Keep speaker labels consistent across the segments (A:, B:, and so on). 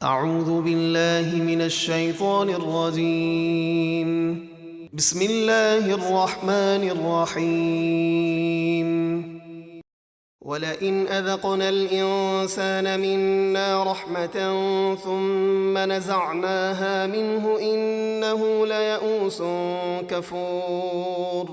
A: اعوذ باللہ من الشیطان الرجیم بسم اللہ الرحمن الرحیم وَلَئِنْ أَذَقْنَا الْإِنسَانَ مِنَّا رَحْمَةً ثُمَّ نَزَعْنَاهَا مِنْهُ إِنَّهُ لَيَئُوسٌ كَفُورٌ۔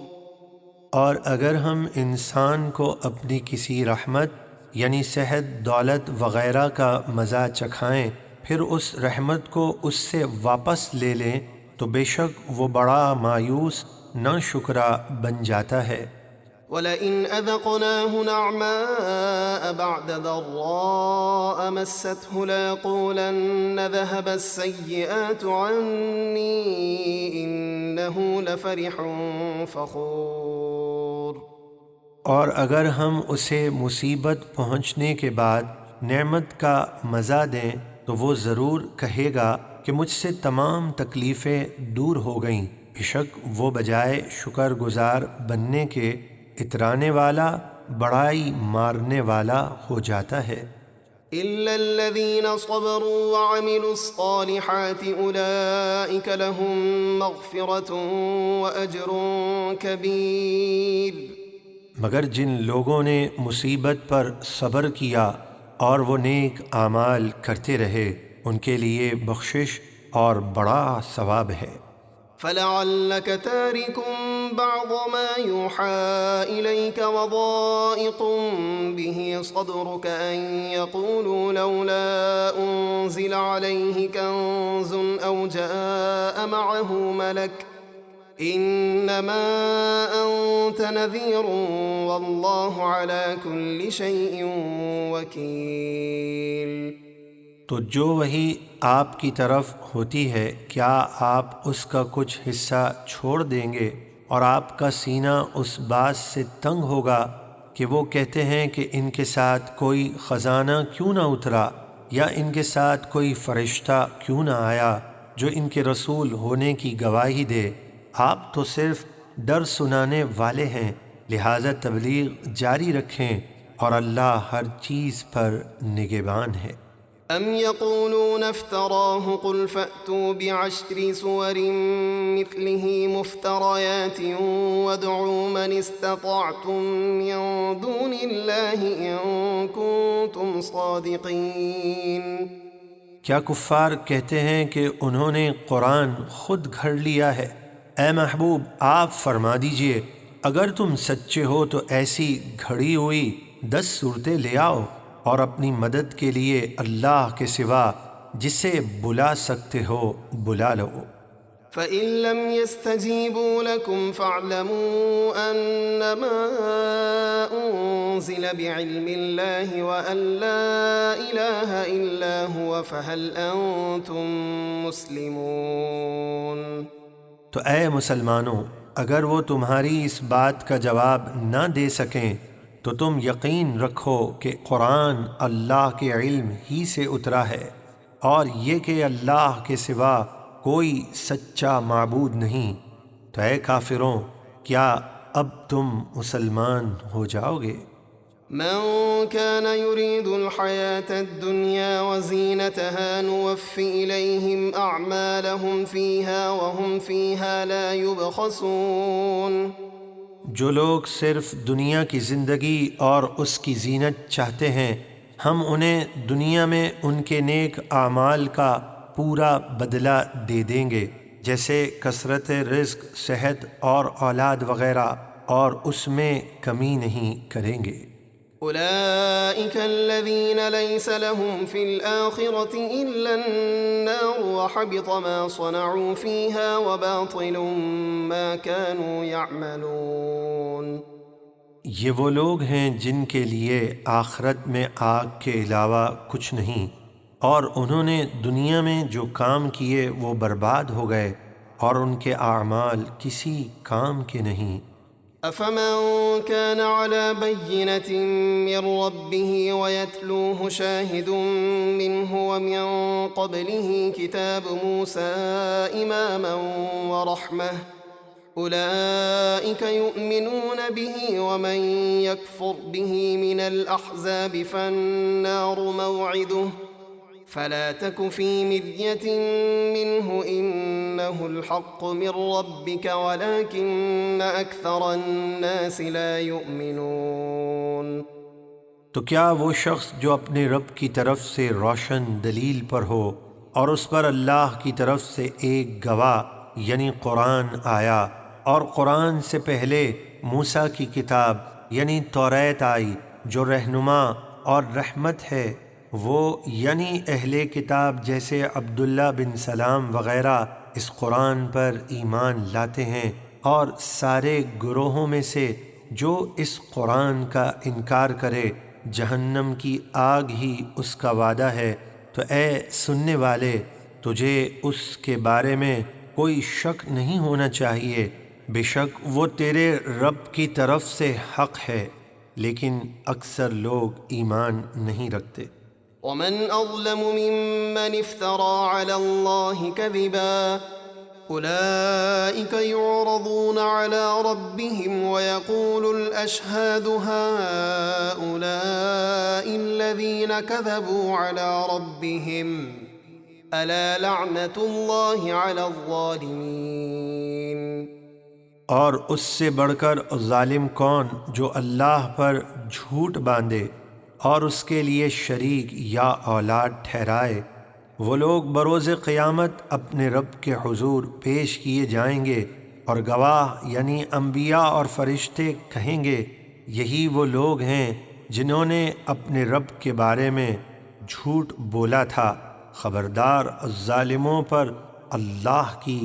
B: اور اگر ہم انسان کو اپنی کسی رحمت یعنی صحت، دولت وغیرہ کا مزہ چکھائیں، پھر اس رحمت کو اس سے واپس لے لیں تو بے شک وہ بڑا مایوس ناشکرا بن جاتا ہے۔
A: وَلَئِنْ أَذَقْنَاهُ نَعْمَاءَ بَعْدَ ضَرَّاءَ مَسَّتْهُ لَيَقُولَنَّ ذَهَبَ السَّيِّئَاتُ عَنِّي إِنَّهُ لَفَرِحٌ فَخُورٌ۔
B: اور اگر ہم اسے مصیبت پہنچنے کے بعد نعمت کا مزہ دیں تو وہ ضرور کہے گا کہ مجھ سے تمام تکلیفیں دور ہو گئیں۔ بے شک وہ بجائے شکر گزار بننے کے اترانے والا، بڑائی مارنے والا ہو جاتا ہے۔
A: إِلَّا الَّذِينَ صَبَرُوا وَعَمِلُوا الصَّالِحَاتِ أُولَئِكَ لَهُم مَّغْفِرَةٌ وَأَجْرٌ كَبِيرٌ۔
B: مگر جن لوگوں نے مصیبت پر صبر کیا اور وہ نیک اعمال کرتے رہے، ان کے لیے بخشش اور بڑا ثواب ہے۔
A: فَلَعَلَّكَ تَارِكٌ بَعْضَ مَا يُوحَىٰ إِلَيْكَ وَضَائِقٌ بِهِ صَدْرُكَ أَن يَقُولُوا لَوْلَا أُنزِلَ عَلَيْهِ كَنزٌ أَوْ جَاءَ مَعَهُ مَلَكٌ إِنَّمَا أَنتَ نَذِيرٌ وَاللَّهُ عَلَىٰ كُلِّ شَيْءٍ وَكِيلٌ۔
B: تو جو وحی آپ کی طرف ہوتی ہے، کیا آپ اس کا کچھ حصہ چھوڑ دیں گے؟ اور آپ کا سینہ اس بات سے تنگ ہوگا کہ وہ کہتے ہیں کہ ان کے ساتھ کوئی خزانہ کیوں نہ اترا، یا ان کے ساتھ کوئی فرشتہ کیوں نہ آیا جو ان کے رسول ہونے کی گواہی دے۔ آپ تو صرف ڈر سنانے والے ہیں، لہٰذا تبلیغ جاری رکھیں، اور اللہ ہر چیز پر نگہبان ہے۔
A: أَمْ يَقُولُونَ افْتَرَاهُ قُلْ فَأْتُوا بِعَشْرِ سُوَرٍ مِّثْلِهِ مُفْتَرَيَاتٍ وَادْعُوا مَنِ اسْتَطَعْتُم مِّن دُونِ اللَّهِ إِن كُنتُمْ صَادِقِينَ۔
B: کیا کفار کہتے ہیں کہ انہوں نے قرآن خود گھڑ لیا ہے؟ اے محبوب، آپ فرما دیجئے اگر تم سچے ہو تو ایسی گھڑی ہوئی 10 صورتیں لے آؤ، اور اپنی مدد کے لیے اللہ کے سوا جسے بلا سکتے ہو بلا لو۔
A: فَإِن لَّمْ يَسْتَجِيبُوا لَكُمْ فَاعْلَمُوا أَنَّمَا أُنزِلَ بِعِلْمِ اللَّهِ وَأَن لَّا إِلَٰهَ إِلَّا هُوَ فَهَلْ أَنتُم مُّسْلِمُونَ۔
B: تو اے مسلمانوں، اگر وہ تمہاری اس بات کا جواب نہ دے سکیں تو تم یقین رکھو کہ قرآن اللہ کے علم ہی سے اترا ہے، اور یہ کہ اللہ کے سوا کوئی سچا معبود نہیں۔ تو اے کافروں، کیا اب تم مسلمان ہو جاؤ گے؟
A: من كان يريد الحياة الدنيا وزينتها نوف إليهم أعمالهم فيها وهم فيها لا يبخسون۔
B: جو لوگ صرف دنیا کی زندگی اور اس کی زینت چاہتے ہیں، ہم انہیں دنیا میں ان کے نیک اعمال کا پورا بدلہ دے دیں گے، جیسے کثرت رزق، صحت اور اولاد وغیرہ، اور اس میں کمی نہیں کریں گے۔
A: أولئك الذين ليس لهم في الآخرة إلا النار وحبط ما صنعوا فيها وباطل ما كانوا يعملون۔
B: یہ وہ لوگ ہیں جن کے لیے آخرت میں آگ کے علاوہ کچھ نہیں، اور انہوں نے دنیا میں جو کام کیے وہ برباد ہو گئے، اور ان کے اعمال کسی کام کے نہیں۔
A: أفمن كان على بينة من ربه ويتلوه شاهد منه ومن قبله كتاب موسى إماما ورحمة أولئك يؤمنون به ومن يكفر به من الأحزاب فالنار موعده فلا تك في مرية منه إنه الحق من ربك ولكن أكثر الناس لا يؤمنون۔
B: تو کیا وہ شخص جو اپنے رب کی طرف سے روشن دلیل پر ہو اور اس پر اللہ کی طرف سے ایک گواہ یعنی قرآن آیا، اور قرآن سے پہلے موسیٰ کی کتاب یعنی توریت آئی جو رہنما اور رحمت ہے، وہ یعنی اہل کتاب جیسے عبداللہ بن سلام وغیرہ اس قرآن پر ایمان لاتے ہیں، اور سارے گروہوں میں سے جو اس قرآن کا انکار کرے جہنم کی آگ ہی اس کا وعدہ ہے، تو اے سننے والے تجھے اس کے بارے میں کوئی شک نہیں ہونا چاہیے، بے شک وہ تیرے رب کی طرف سے حق ہے، لیکن اکثر لوگ ایمان نہیں رکھتے۔
A: ومن أظلم ممن افترى على الله كذبا أولئك يعرضون على ربهم ويقول الأشهاد هؤلاء الذين كذبوا على ربهم ألا لعنة الله على الظالمين۔
B: اور اس سے بڑھ کر ظالم کون جو اللہ پر جھوٹ باندھے اور اس کے لیے شریک یا اولاد ٹھہرائے، وہ لوگ بروز قیامت اپنے رب کے حضور پیش کیے جائیں گے، اور گواہ یعنی انبیاء اور فرشتے کہیں گے یہی وہ لوگ ہیں جنہوں نے اپنے رب کے بارے میں جھوٹ بولا تھا، خبردار ظالموں پر اللہ کی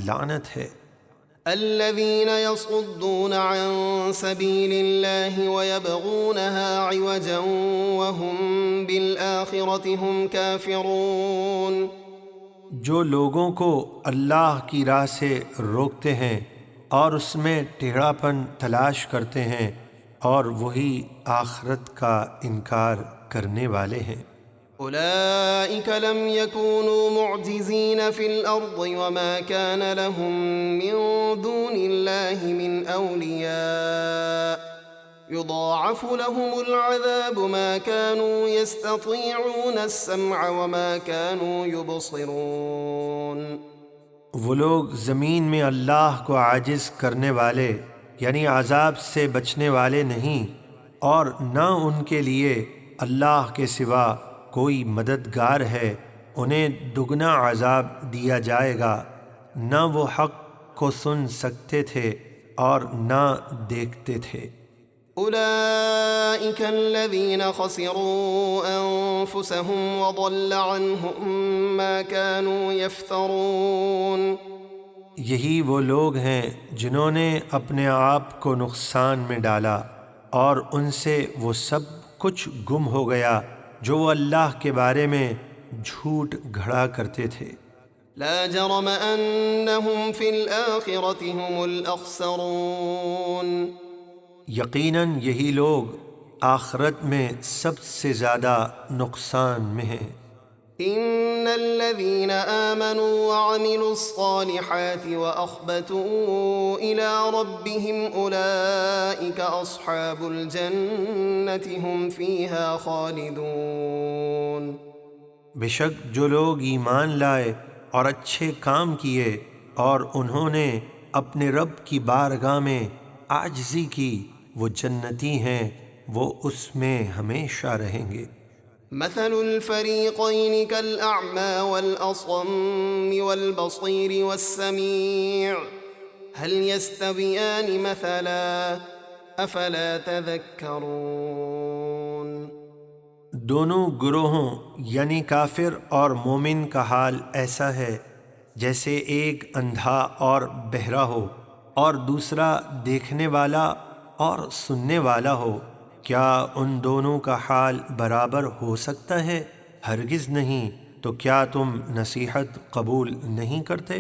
B: لعنت ہے۔
A: الذين يصدون عن سبيل الله ويبغونها عوجا وهم بالآخرة هم كافرون۔
B: جو لوگوں کو اللہ کی راہ سے روکتے ہیں اور اس میں ٹیڑھا پن تلاش کرتے ہیں، اور وہی آخرت کا انکار کرنے والے ہیں۔
A: أولئك لم يكونوا معجزين في الأرض وما كان لهم من دون الله من أولياء يضاعف لهم العذاب ما كانوا يستطيعون السمع وما كانوا يبصرون۔
B: وہ لوگ زمین میں اللہ کو عاجز کرنے والے یعنی عذاب سے بچنے والے نہیں، اور نہ ان کے لیے اللہ کے سوا کوئی مددگار ہے، انہیں دگنا عذاب دیا جائے گا، نہ وہ حق کو سن سکتے تھے اور نہ دیکھتے تھے۔
A: أولئك الذين خسروا أنفسهم وضل عنهم ما كانوا يفترون۔
B: یہی وہ لوگ ہیں جنہوں نے اپنے آپ کو نقصان میں ڈالا، اور ان سے وہ سب کچھ گم ہو گیا جو وہ اللہ کے بارے میں جھوٹ گھڑا کرتے تھے۔
A: لا جرم انہم فی الآخرة هم الاخسرون۔
B: یقیناً یہی لوگ آخرت میں سب سے زیادہ نقصان میں ہیں۔
A: ان الذين آمنوا وعملوا الصالحات وأخبتوا إلى ربهم أولئك أصحاب الجنة هم فيها خالدون۔
B: بے شک جو لوگ ایمان لائے اور اچھے کام کیے اور انہوں نے اپنے رب کی بارگاہ میں عاجزی کی، وہ جنتی ہیں، وہ اس میں ہمیشہ رہیں گے۔
A: مثل الفريقين كالأعمى والأصم والبصير والسميع هل يستويان مثلا أفلا تذكرون۔
B: دونوں گروہوں یعنی کافر اور مومن کا حال ایسا ہے جیسے ایک اندھا اور بہرا ہو اور دوسرا دیکھنے والا اور سننے والا ہو، کیا ان دونوں کا حال برابر ہو سکتا ہے؟ ہرگز نہیں، تو کیا تم نصیحت قبول نہیں کرتے؟